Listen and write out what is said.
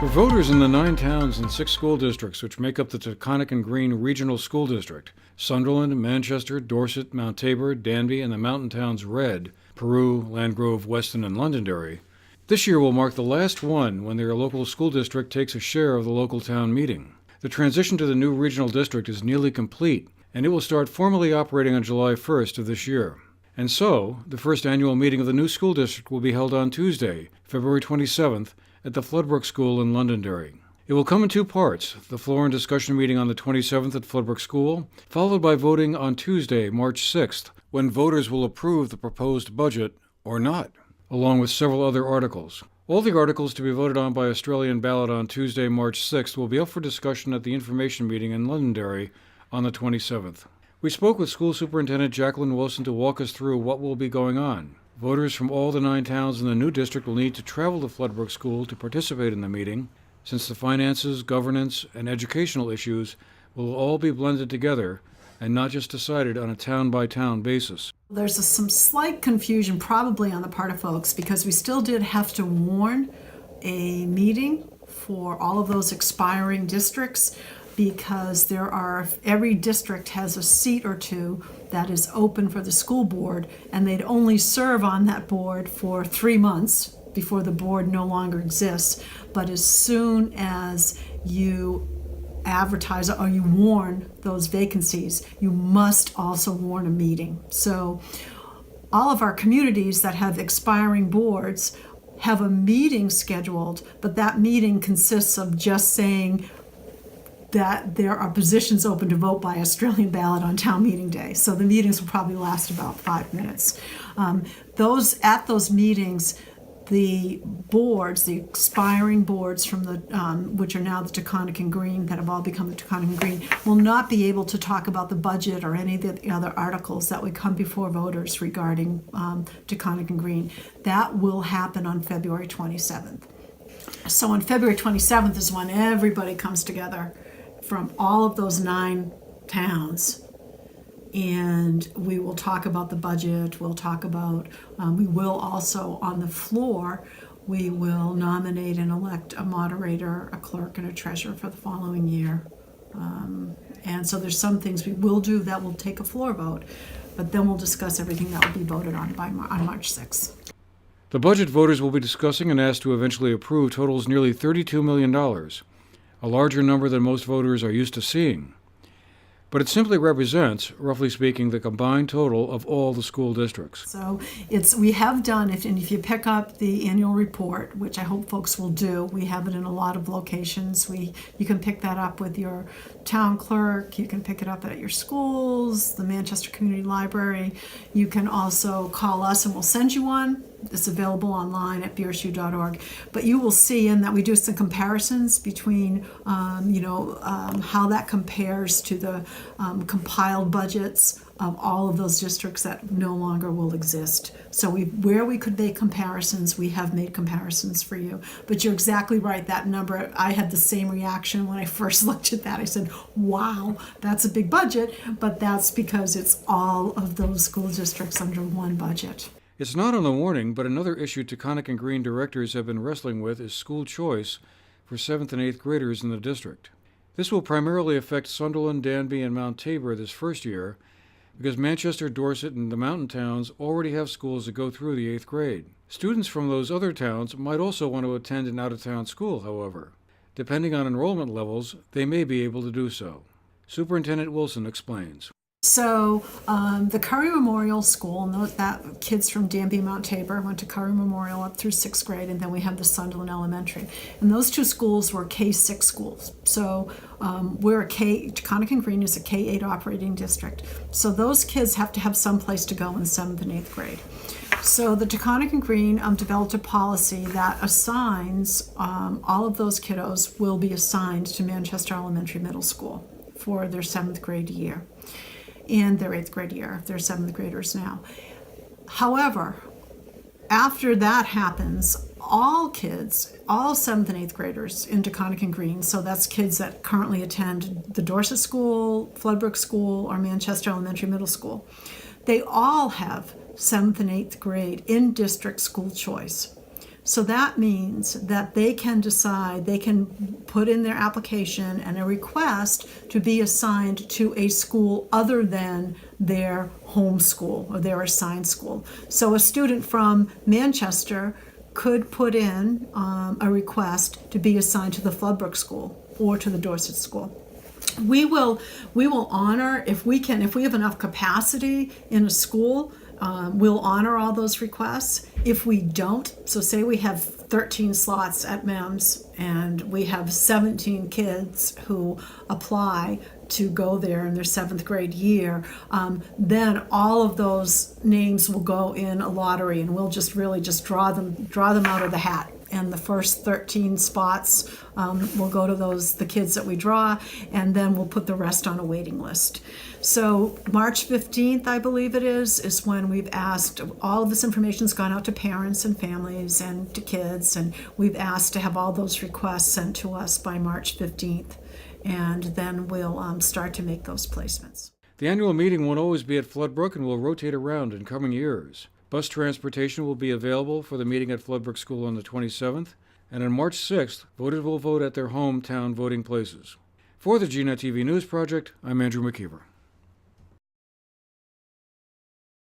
For voters in the 9 towns and 6 school districts which make up the Taconic and Green Regional School District, Sunderland, Manchester, Dorset, Mount Tabor, Danby, and the mountain towns Red, Peru, Landgrove, Weston, and Londonderry, this year will mark the last one when their local school district takes a share of the local town meeting. The transition to the new regional district is nearly complete, and it will start formally operating on July 1st of this year. And so, the first annual meeting of the new school district will be held on Tuesday, February 27th, at the Floodbrook School in Londonderry. It will come in 2 parts, the floor and discussion meeting on the 27th at Floodbrook School, followed by voting on Tuesday, March 6th, when voters will approve the proposed budget or not, along with several other articles. All the articles to be voted on by Australian ballot on Tuesday, March 6th will be up for discussion at the information meeting in Londonderry on the 27th. We spoke with School Superintendent Jacqueline Wilson to walk us through what will be going on. Voters from all the 9 towns in the new district will need to travel to Floodbrook School to participate in the meeting, since the finances, governance, and educational issues will all be blended together and not just decided on a town-by-town basis. There's some slight confusion probably on the part of folks because we still did have to warn a meeting for all of those expiring districts because every district has a seat or 2 that is open for the school board, and they'd only serve on that board for 3 months before the board no longer exists. But as soon as you advertise or you warn those vacancies, you must also warn a meeting. So all of our communities that have expiring boards have a meeting scheduled, but that meeting consists of just saying that there are positions open to vote by Australian ballot on town meeting day. So the meetings will probably last about 5 minutes. At those meetings, the boards, the expiring boards from the which are now the Taconic and Green, that have all become the Taconic and Green, will not be able to talk about the budget or any of the other articles that would come before voters regarding Taconic and Green. That will happen on February 27th. So on February 27th is when everybody comes together from all of those 9 towns, and we will talk about the budget. We'll talk about, we will also on the floor, we will nominate and elect a moderator, a clerk, and a treasurer for the following year. And so there's some things we will do that will take a floor vote, but then we'll discuss everything that will be voted on on March 6th. The budget voters will be discussing and asked to eventually approve totals nearly $32 million, a larger number than most voters are used to seeing. But it simply represents, roughly speaking, the combined total of all the school districts. So we have done, if you pick up the annual report, which I hope folks will do, we have it in a lot of locations. You can pick that up with your town clerk, you can pick it up at your schools, the Manchester Community Library. You can also call us and we'll send you one. It's available online at brsu.org. But you will see in that we do some comparisons between, how that compares to the compiled budgets of all of those districts that no longer will exist. So where we could make comparisons, we have made comparisons for you. But you're exactly right, that number, I had the same reaction when I first looked at that. I said, wow, that's a big budget, but that's because it's all of those school districts under one budget. It's not on the warning, but another issue Taconic and Green directors have been wrestling with is school choice for 7th and 8th graders in the district. This will primarily affect Sunderland, Danby, and Mount Tabor this first year because Manchester, Dorset, and the mountain towns already have schools that go through the 8th grade. Students from those other towns might also want to attend an out-of-town school, however. Depending on enrollment levels, they may be able to do so. Superintendent Wilson explains. So the Curry Memorial School, and that kids from Danby, Mount Tabor went to Curry Memorial up through 6th grade, and then we have the Sunderland Elementary. And those 2 schools were K-6 schools. So Taconic and Green is a K-8 operating district. So those kids have to have some place to go in 7th and 8th grade. So the Taconic and Green developed a policy that assigns all of those kiddos will be assigned to Manchester Elementary Middle School for their 7th grade year. And their 8th grade year, if they're 7th graders now. However, after that happens, all kids, all 7th and 8th graders in Taconic and Green, so that's kids that currently attend the Dorset School, Floodbrook School, or Manchester Elementary Middle School, they all have 7th and 8th grade in district school choice. So that means that they can decide, they can put in their application and a request to be assigned to a school other than their home school or their assigned school. So a student from Manchester could put in a request to be assigned to the Floodbrook School or to the Dorset School. We will honor, if we have enough capacity in a school, we'll honor all those requests. If we don't, so say we have 13 slots at MEMS and we have 17 kids who apply to go there in their 7th grade year, then all of those names will go in a lottery, and we'll just draw them out of the hat. And the first 13 spots will go to the kids that we draw, and then we'll put the rest on a waiting list. So March 15th, I believe it is when we've asked, all of this information's gone out to parents and families and to kids, and we've asked to have all those requests sent to us by March 15th. And then we'll start to make those placements. The annual meeting won't always be at Floodbrook and will rotate around in coming years. Bus transportation will be available for the meeting at Floodbrook School on the 27th, and on March 6th, voters will vote at their hometown voting places. For the GNet TV News Project, I'm Andrew McKeever.